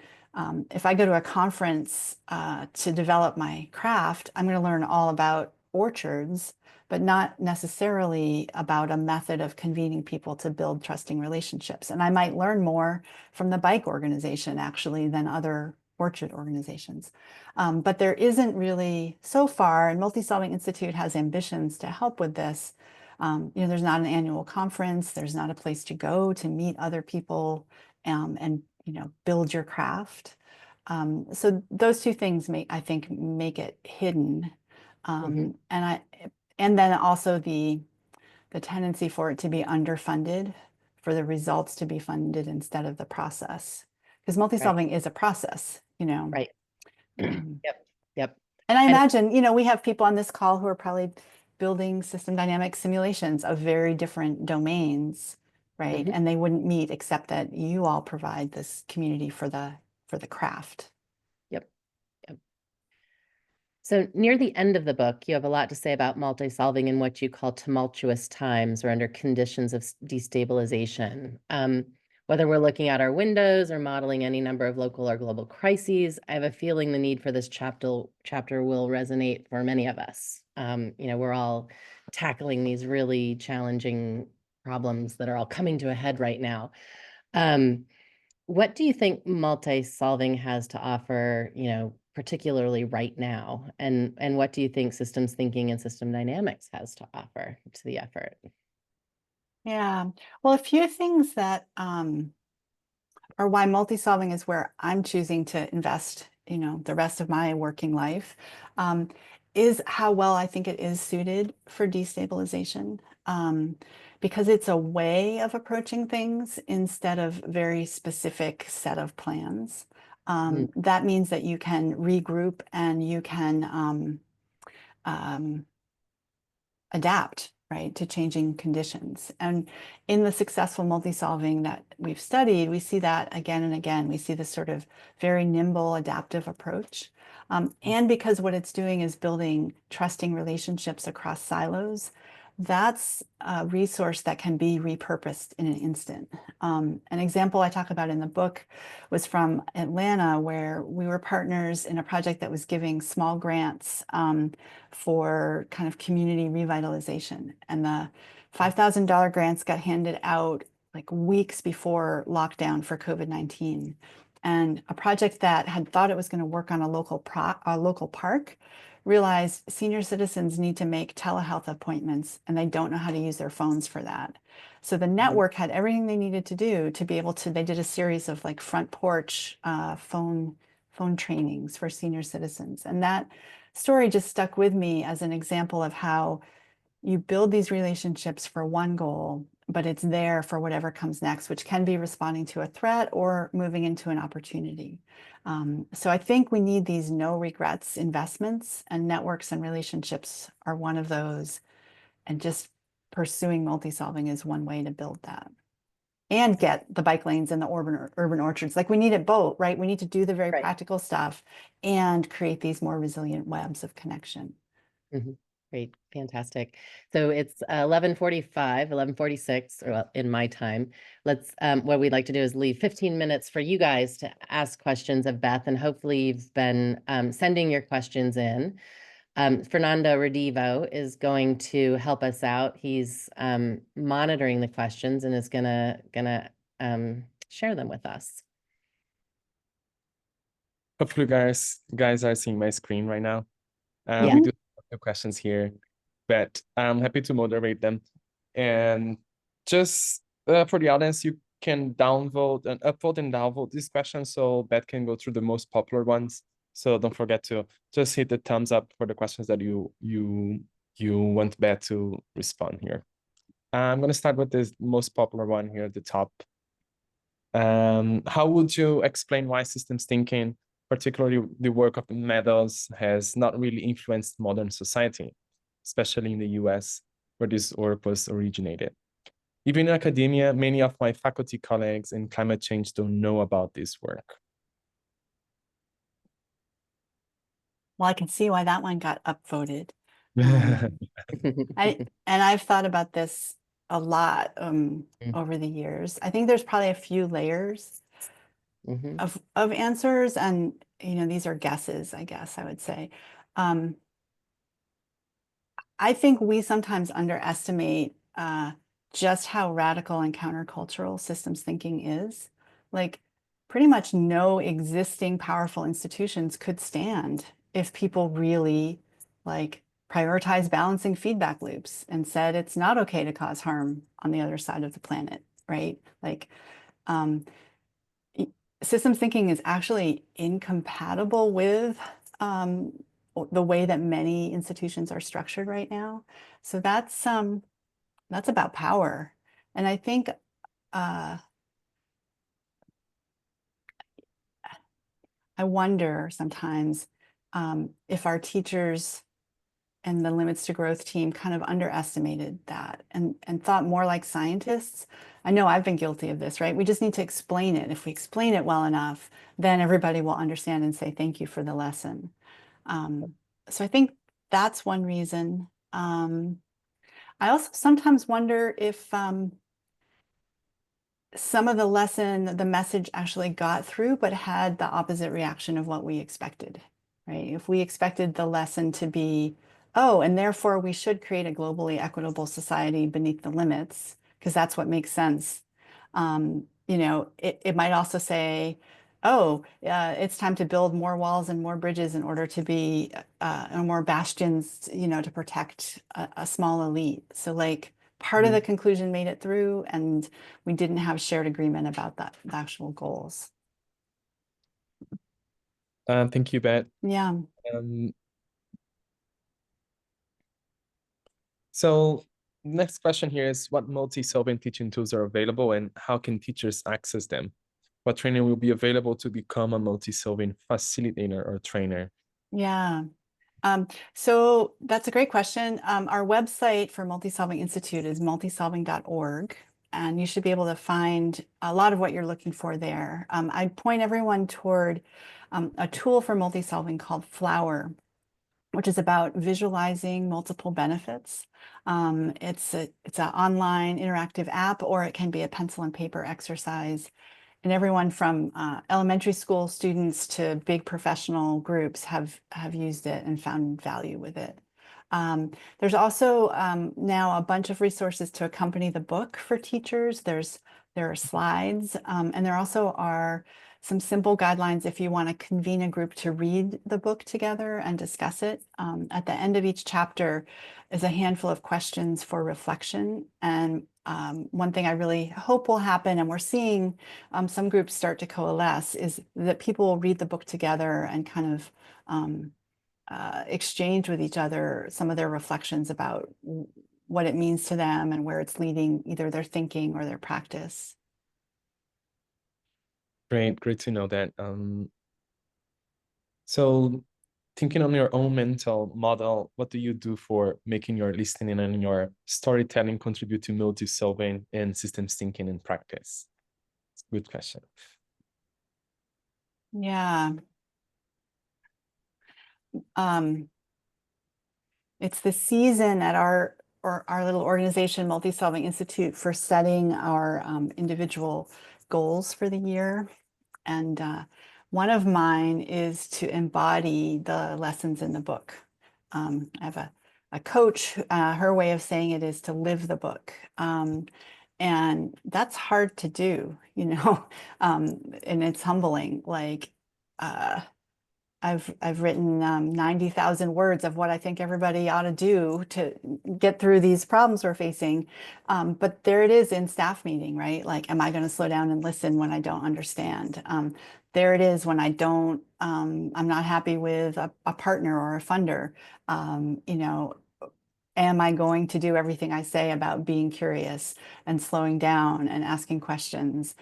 Speaker 3: If I go to a conference to develop my craft, I'm going to learn all about orchards, but not necessarily about a method of convening people to build trusting relationships. And I might learn more from the bike organization actually than other orchard organizations. But there isn't really so far, and Multisolving Institute has ambitions to help with this. You know, there's not an annual conference, there's not a place to go to meet other people and you know, build your craft. So those two things I think make it hidden. And then also the tendency for it to be underfunded, for the results to be funded instead of the process. Because multi-solving is a process, you know.
Speaker 2: Right. Yep.
Speaker 3: And I imagine, you know, we have people on this call who are probably building system dynamic simulations of very different domains, right? And they wouldn't meet except that you all provide this community for the craft.
Speaker 2: Yep. So near the end of the book, you have a lot to say about multi-solving in what you call tumultuous times or under conditions of destabilization. Whether we're looking at our windows or modeling any number of local or global crises, I have a feeling the need for this chapter will resonate for many of us. You know, we're all tackling these really challenging problems that are all coming to a head right now. What do you think multi-solving has to offer, you know, particularly right now? And what do you think systems thinking and system dynamics has to offer to the effort?
Speaker 3: Yeah, well, a few things that are why multi-solving is where I'm choosing to invest, you know, the rest of my working life, is how well I think it is suited for destabilization. Because it's a way of approaching things instead of very specific set of plans. That means that you can regroup and you can adapt, right, to changing conditions. And in the successful multi-solving that we've studied, we see that again and again. We see this sort of very nimble, adaptive approach. And because what it's doing is building trusting relationships across silos, that's a resource that can be repurposed in an instant. An example I talk about in the book was from Atlanta, where we were partners in a project that was giving small grants for kind of community revitalization. And the $5,000 grants got handed out like weeks before lockdown for COVID-19. And a project that had thought it was going to work on a local park realized senior citizens need to make telehealth appointments and they don't know how to use their phones for that. So the network had everything they needed to do to be able to, they did a series of like front porch phone trainings for senior citizens. And that story just stuck with me as an example of how you build these relationships for one goal, but it's there for whatever comes next, which can be responding to a threat or moving into an opportunity. So I think we need these no regrets investments, and networks and relationships are one of those. And just pursuing multi-solving is one way to build that. And get the bike lanes and the urban orchards. Like we need it both, right? We need to do the very practical stuff and create these more resilient webs of connection.
Speaker 2: Great, fantastic. So it's 11:45, 11:46, or in my time. Let's, what we'd like to do is leave 15 minutes for you guys to ask questions of Beth, and hopefully you've been sending your questions in. Fernando Redivo is going to help us out. He's monitoring the questions and is gonna share them with us.
Speaker 1: Hopefully guys are seeing my screen right now.
Speaker 2: Yeah.
Speaker 1: We do have the questions here, but I'm happy to moderate them. And just for the audience, you can upvote and downvote these questions so Beth can go through the most popular ones. So don't forget to just hit the thumbs up for the questions that you want Beth to respond here. I'm going to start with the most popular one here at the top. How would you explain why systems thinking, particularly the work of Meadows, has not really influenced modern society, especially in the US, where this work was originated? Even in academia, many of my faculty colleagues in climate change don't know about this work.
Speaker 3: Well, I can see why that one got upvoted. I've thought about this a lot over the years. I think there's probably a few layers of answers, and these are guesses, I guess I would say. I think we sometimes underestimate just how radical and countercultural systems thinking is. Like pretty much no existing powerful institutions could stand if people really like prioritize balancing feedback loops and said it's not okay to cause harm on the other side of the planet, right? Like systems thinking is actually incompatible with the way that many institutions are structured right now. So that's about power. And I think I wonder sometimes if our teachers and the Limits to Growth team kind of underestimated that and thought more like scientists. I know I've been guilty of this, right? We just need to explain it. If we explain it well enough, then everybody will understand and say, thank you for the lesson. So I think that's one reason. I also sometimes wonder if some of the message actually got through, but had the opposite reaction of what we expected, right? If we expected the lesson to be, oh, and therefore we should create a globally equitable society beneath the limits, because that's what makes sense. It might also say, oh, it's time to build more walls and more bridges in order to be more bastions, to protect a small elite. So like part of the conclusion made it through, and we didn't have shared agreement about the actual goals.
Speaker 1: Thank you, Beth.
Speaker 3: Yeah.
Speaker 1: So next question here is, what multi-solving teaching tools are available and how can teachers access them? What training will be available to become a multi-solving facilitator or trainer?
Speaker 3: Yeah. So that's a great question. Our website for Multisolving Institute is multisolving.org, and you should be able to find a lot of what you're looking for there. I'd point everyone toward a tool for multisolving called Flower, which is about visualizing multiple benefits. It's an online interactive app, or it can be a pencil and paper exercise. And everyone from elementary school students to big professional groups have used it and found value with it. There's also now a bunch of resources to accompany the book for teachers. There are slides, and there also are some simple guidelines if you want to convene a group to read the book together and discuss it. At the end of each chapter is a handful of questions for reflection. And one thing I really hope will happen, and we're seeing some groups start to coalesce, is that people will read the book together and kind of exchange with each other some of their reflections about what it means to them and where it's leading either their thinking or their practice.
Speaker 1: Great to know that. So thinking on your own mental model, what do you do for making your listening and your storytelling contribute to multi-solving and systems thinking in practice? It's a good question.
Speaker 3: Yeah. It's the season at our little organization, Multisolving Institute, for setting our individual goals for the year. And one of mine is to embody the lessons in the book. I have a coach, her way of saying it is to live the book. And that's hard to do, you know, and it's humbling. Like, I've written 90,000 words of what I think everybody ought to do to get through these problems we're facing. But there it is in staff meeting, right? Like, am I going to slow down and listen when I don't understand? There it is when I don't, I'm not happy with a partner or a funder. You know, am I going to do everything I say about being curious and slowing down and asking questions?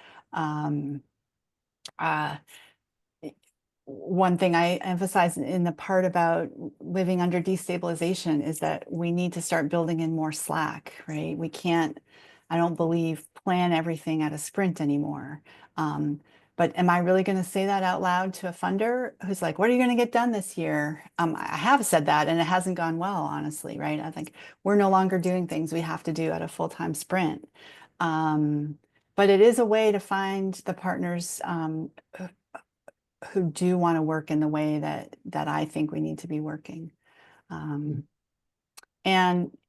Speaker 3: One thing I emphasize in the part about living under destabilization is that we need to start building in more slack, right? We can't, I don't believe, plan everything at a sprint anymore. But am I really going to say that out loud to a funder who's like, what are you going to get done this year? I have said that and it hasn't gone well, honestly, right? I think we're no longer doing things we have to do at a full-time sprint. But it is a way to find the partners who do want to work in the way that I think we need to be working. And,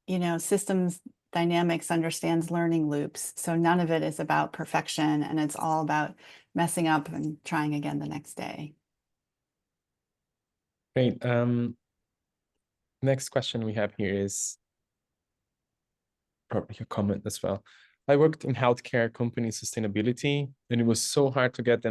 Speaker 3: you know, systems dynamics understands learning loops. So none of it is about perfection, and it's all about messing up and trying again the next day.
Speaker 1: Great. Next question we have here is probably a comment as well. I worked in healthcare company sustainability, and it was so hard to get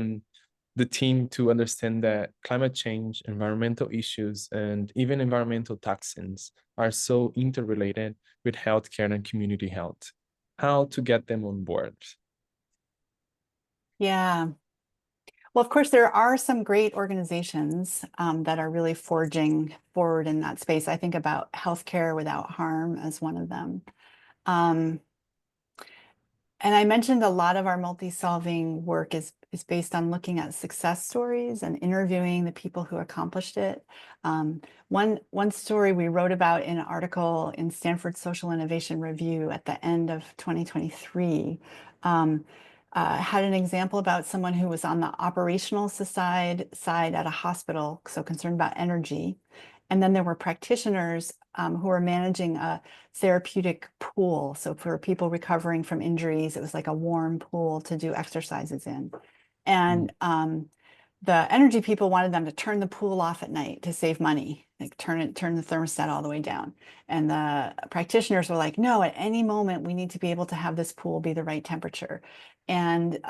Speaker 1: the team to understand that climate change, environmental issues, and even environmental toxins are so interrelated with healthcare and community health. How to get them on board?
Speaker 3: Yeah. Well, of course, there are some great organizations that are really forging forward in that space. I think about Healthcare Without Harm as one of them. And I mentioned a lot of our multi-solving work is based on looking at success stories and interviewing the people who accomplished it. One story we wrote about in an article in Stanford Social Innovation Review at the end of 2023 had an example about someone who was on the operational side at a hospital, so concerned about energy. And then there were practitioners who were managing a therapeutic pool. So for people recovering from injuries, it was like a warm pool to do exercises in. And the energy people wanted them to turn the pool off at night to save money, like turn the thermostat all the way down. And the practitioners were like, no, at any moment, we need to be able to have this pool be the right temperature. And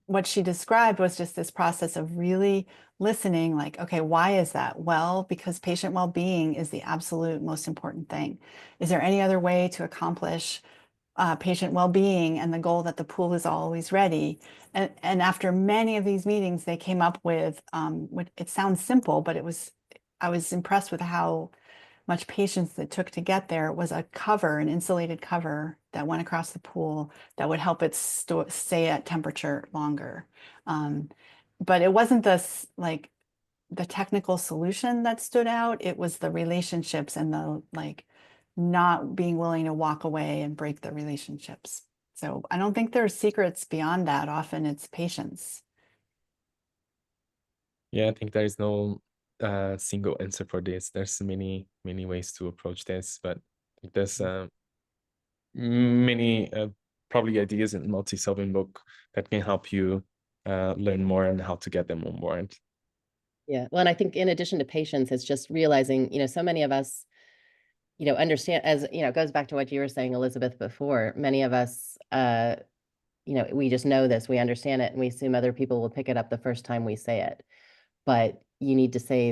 Speaker 3: what she described was just this process of really listening, like, okay, why is that? Well, because patient well-being is the absolute most important thing. Is there any other way to accomplish patient well-being and the goal that the pool is always ready? And after many of these meetings, they came up with, it sounds simple, but I was impressed with how much patience it took to get there. It was a cover, an insulated cover that went across the pool that would help it stay at temperature longer. But it wasn't this like the technical solution that stood out. It was the relationships and the like not being willing to walk away and break the relationships. So I don't think there are secrets beyond that. Often it's patience.
Speaker 1: Yeah, I think there is no single answer for this. There's many ways to approach this, but there's many probably ideas in Multisolving book that can help you learn more and how to get them on board.
Speaker 2: Yeah. Well, and I think in addition to patience, it's just realizing, so many of us, understand, as, it goes back to what you were saying, Elizabeth, before. Many of us, we just know this, we understand it, and we assume other people will pick it up the first time we say it. But you need to say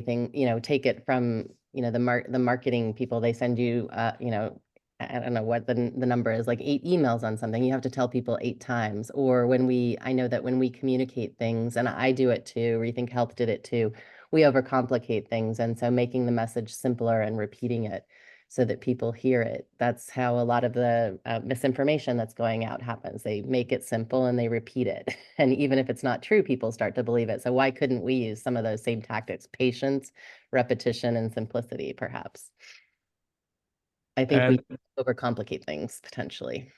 Speaker 2: take it from, the marketing people. They send you, I don't know what the number is, like 8 emails on something. You have to tell people 8 times. Or I know that when we communicate things, and I do it too, Rethink Health did it too, we overcomplicate things. And so making the message simpler and repeating it so that people hear it. That's how a lot of the misinformation that's going out happens. They make it simple and they repeat it. And even if it's not true, people start to believe it. So why couldn't we use some of those same tactics? Patience, repetition, and simplicity, perhaps. I think we overcomplicate things potentially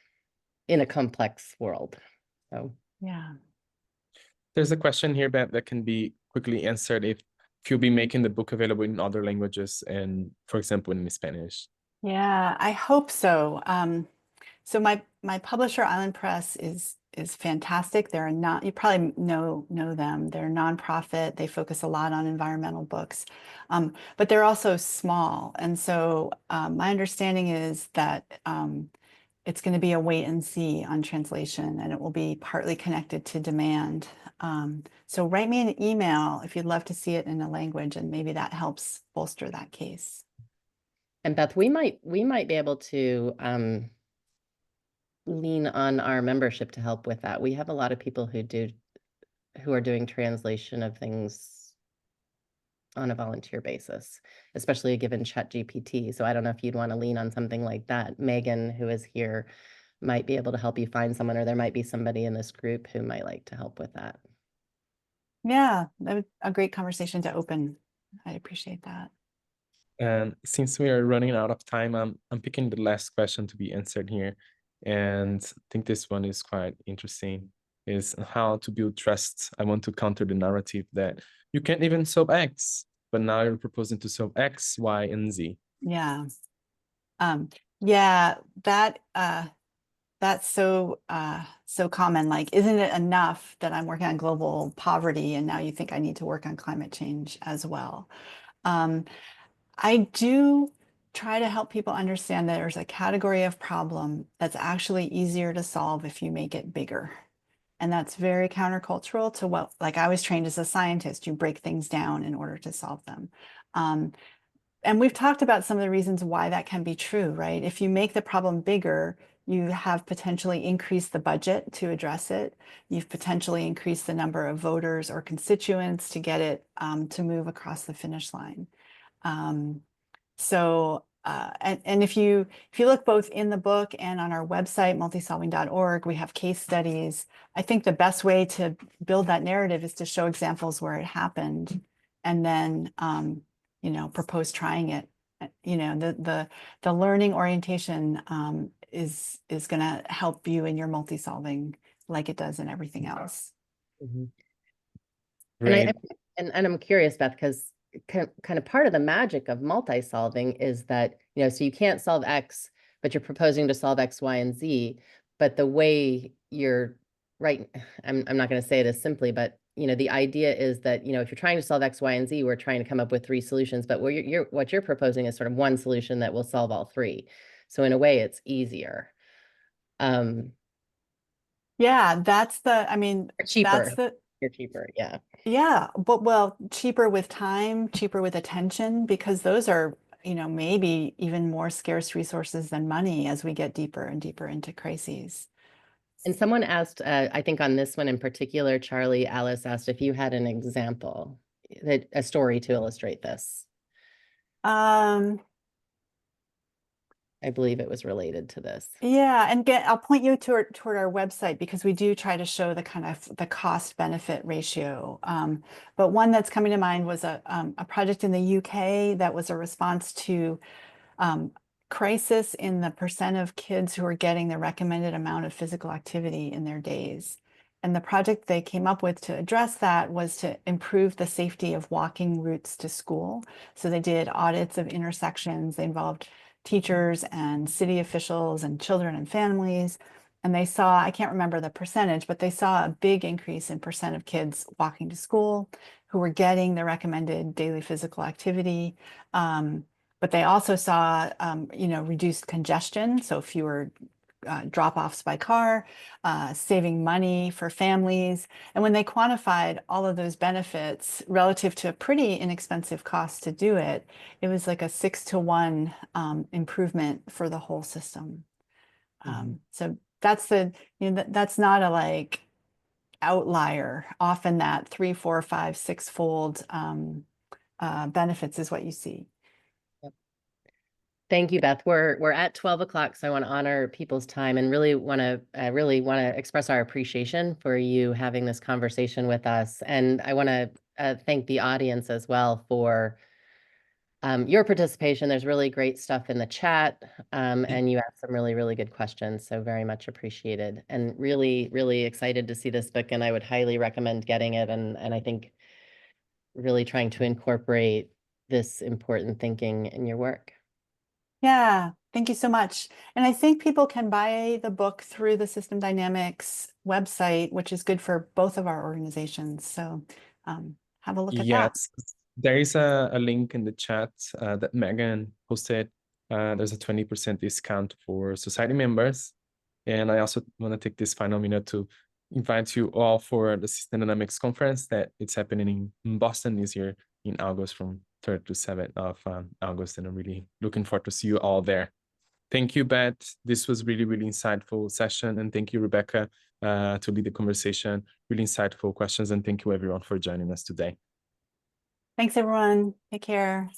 Speaker 2: in a complex world. So
Speaker 3: Yeah.
Speaker 1: There's a question here that can be quickly answered if you'll be making the book available in other languages and, for example, in Spanish.
Speaker 3: Yeah, I hope so. So my publisher, Island Press, is fantastic. They're not, you probably know them. They're a nonprofit. They focus a lot on environmental books, but they're also small. And so my understanding is that it's going to be a wait and see on translation, and it will be partly connected to demand. So write me an email if you'd love to see it in a language, and maybe that helps bolster that case.
Speaker 2: And Beth, we might be able to lean on our membership to help with that. We have a lot of people who are doing translation of things on a volunteer basis, especially given ChatGPT. So I don't know if you'd want to lean on something like that. Megan, who is here, might be able to help you find someone, or there might be somebody in this group who might like to help with that.
Speaker 3: Yeah, that was a great conversation to open. I appreciate that.
Speaker 1: And since we are running out of time, I'm picking the last question to be answered here. And I think this one is quite interesting, is how to build trust. I want to counter the narrative that you can't even solve X, but now you're proposing to solve X, Y, and Z.
Speaker 3: Yeah. Yeah, that's so common. Like, isn't it enough that I'm working on global poverty and now you think I need to work on climate change as well? I do try to help people understand that there's a category of problem that's actually easier to solve if you make it bigger. And that's very countercultural to what, like, I was trained as a scientist, you break things down in order to solve them. And we've talked about some of the reasons why that can be true, right? If you make the problem bigger, you have potentially increased the budget to address it. You've potentially increased the number of voters or constituents to get it to move across the finish line. And if you look both in the book and on our website, multisolving.org, we have case studies. I think the best way to build that narrative is to show examples where it happened, and then propose trying it. The learning orientation is going to help you in your multi-solving, like it does in everything else.
Speaker 2: Mm-hmm.
Speaker 1: Great.
Speaker 2: And I'm curious, Beth, because kind of part of the magic of multi-solving is that, so you can't solve X, but you're proposing to solve X, Y, and Z. But the way you're right, I'm not going to say it as simply, but the idea is that, if you're trying to solve X, Y, and Z, we're trying to come up with 3 solutions, but what you're proposing is sort of one solution that will solve all 3. So in a way, it's easier.
Speaker 3: Yeah,
Speaker 2: cheaper. You're cheaper, yeah.
Speaker 3: Yeah, but cheaper with time, cheaper with attention, because those are, maybe even more scarce resources than money as we get deeper and deeper into crises.
Speaker 2: And someone asked, I think on this one in particular, Alice asked if you had an example, a story to illustrate this. I believe it was related to this.
Speaker 3: Yeah, and I'll point you toward our website, because we do try to show the kind of the cost benefit ratio. But one that's coming to mind was a project in the UK that was a response to crisis in the % of kids who are getting the recommended amount of physical activity in their days. And the project they came up with to address that was to improve the safety of walking routes to school. So they did audits of intersections. They involved teachers and city officials and children and families. And they saw, I can't remember the percentage, but they saw a big increase in percent of kids walking to school who were getting the recommended daily physical activity. But they also saw, reduced congestion, so fewer drop-offs by car, saving money for families. And when they quantified all of those benefits relative to a pretty inexpensive cost to do it, it was like a 6-to-1 improvement for the whole system. So that's that's not a like outlier. Often that 3, 4, 5, 6-fold benefits is what you see.
Speaker 2: Thank you, Beth. We're at 12 o'clock, so I want to honor people's time and really want to express our appreciation for you having this conversation with us. And I want to thank the audience as well for your participation. There's really great stuff in the chat, and you asked some really, really good questions, so very much appreciated. And really, really excited to see this book, and I would highly recommend getting it. And I think really trying to incorporate this important thinking in your work.
Speaker 3: Yeah, thank you so much. And I think people can buy the book through the System Dynamics website, which is good for both of our organizations. So have a look at that.
Speaker 1: Yes, there is a link in the chat that Megan posted. There's a 20% discount for society members. And I also want to take this final minute to invite you all for the System Dynamics conference that it's happening in Boston this year in August from 3rd to 7th of August. And I'm really looking forward to see you all there. Thank you, Beth. This was really, really insightful session. And thank you, Rebecca, to lead the conversation. Really insightful questions. And thank you, everyone, for joining us today.
Speaker 3: Thanks, everyone. Take care.